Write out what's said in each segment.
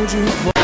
de volta.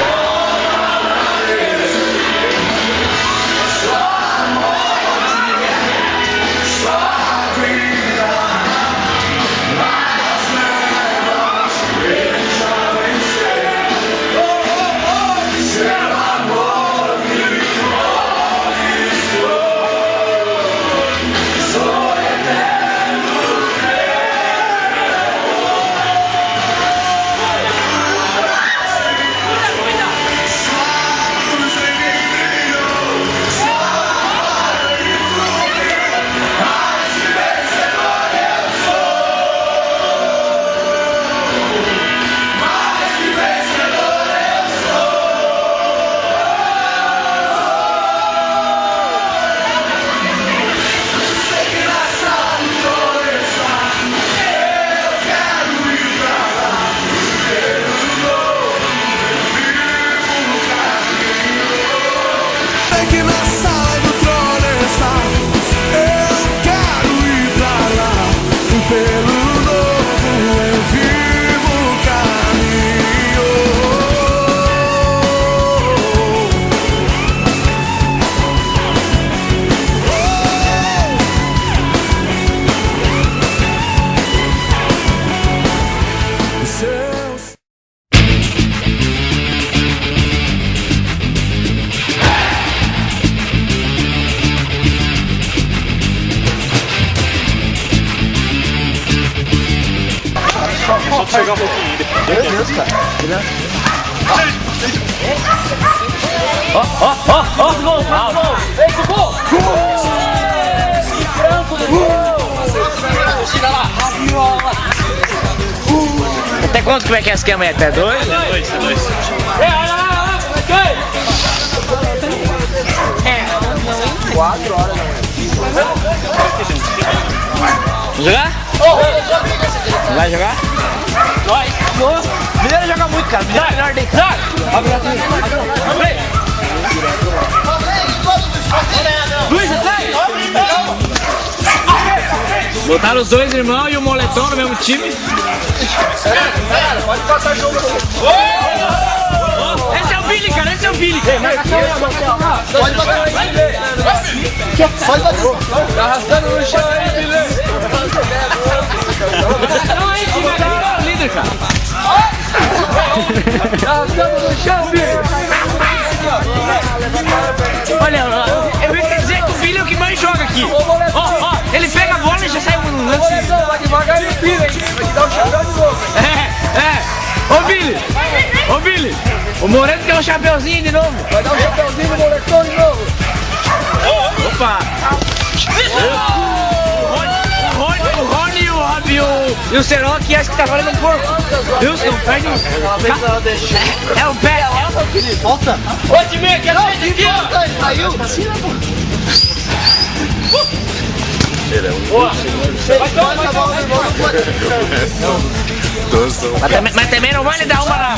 Que na sala do Tronessa eu quero ir pra lá, e pelo novo eu vivo o caminho. Seus Chegar um pouquinho. Meu Deus, cara. Ó, gol! Esse gol! Franco do gol! Chega lá! Até quanto que é esse esquema aí? Até 2? Até 2. Olha lá! 4 horas da manhã. Vamos jogar? Vai jogar? Nós! Mineiro joga muito, cara. Mineiro é melhor dele. Luiz, atrás! Botaram os dois irmãos e o moletom no mesmo time. Pode passar jogo. Esse é o Billy, cara. Esse é o Billy. Pode bater. Pode bater. Tá arrastando no chão aí, Billy. Não, aí, time, tá líder, cara. Tá arrastando no chão, Billy. Olha, eu ia dizer que o Billy é o que mais joga aqui. Ó, ele pega a bola e já sai no lance. Vai devagar e pira, hein? Vai te dar um chapéu de novo. Ô, Billy. O Moreto quer um chapéuzinho de novo. Vai dar um chapéuzinho no moletom de novo. Opa. O Rony e o Seroc acho que tá valendo um pouco. Viu? Não perde um. É o pé. Volta. Ô, time, quer sair daqui, ó. Ele saiu. Ele é um. Boa. Mas também não vai lhe dar uma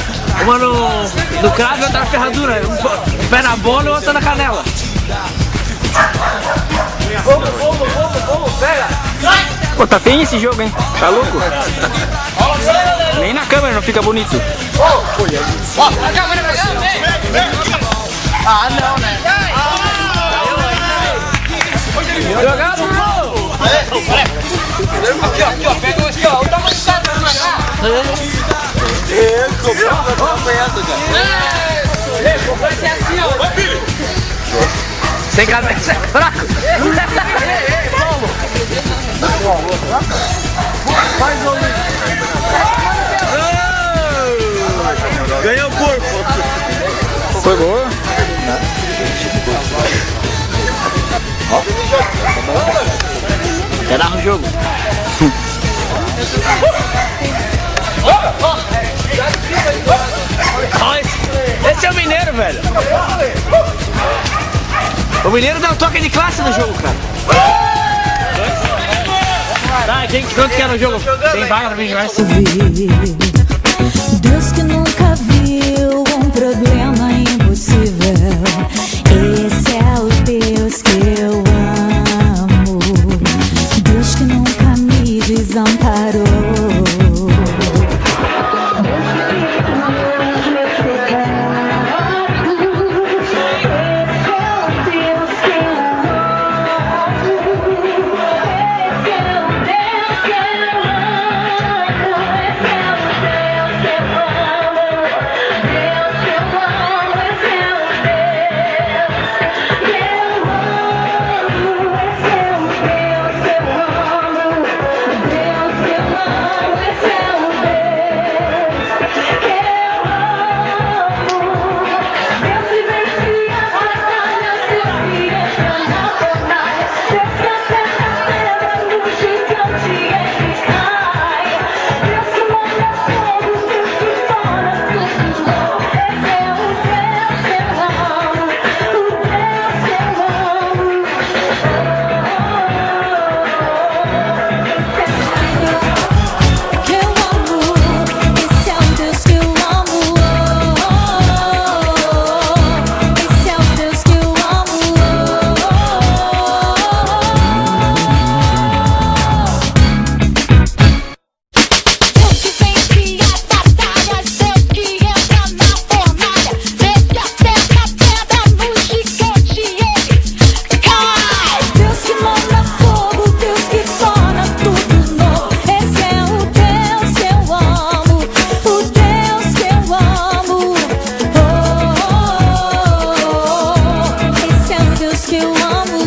no cravo e outra na ferradura. Um pé na bola e outra na canela. Vamos, pega! Pô, tá feio esse jogo, hein? Tá louco? Nem na câmera não fica bonito. Ó, a câmera vai ver! Ah, não, né? Jogado, gol! Aqui, ó, pega aqui, ó. O tamanho do cara vai marcar. Vai ser assim, ó. Vai, filho! Sem cabeça, é fraco! Paulo! Faz o ganhou o corpo! Foi boa? Quer dar um jogo? Esse é o Mineiro, velho! O Mineiro dá um toque de classe no jogo, cara. Tá, quanto que é no jogo? Tem vaga pra mim demais. Deus que nunca viu um problema impossível. Esse é o Deus que eu amo. Deus que nunca me desamparou. Deus que eu amo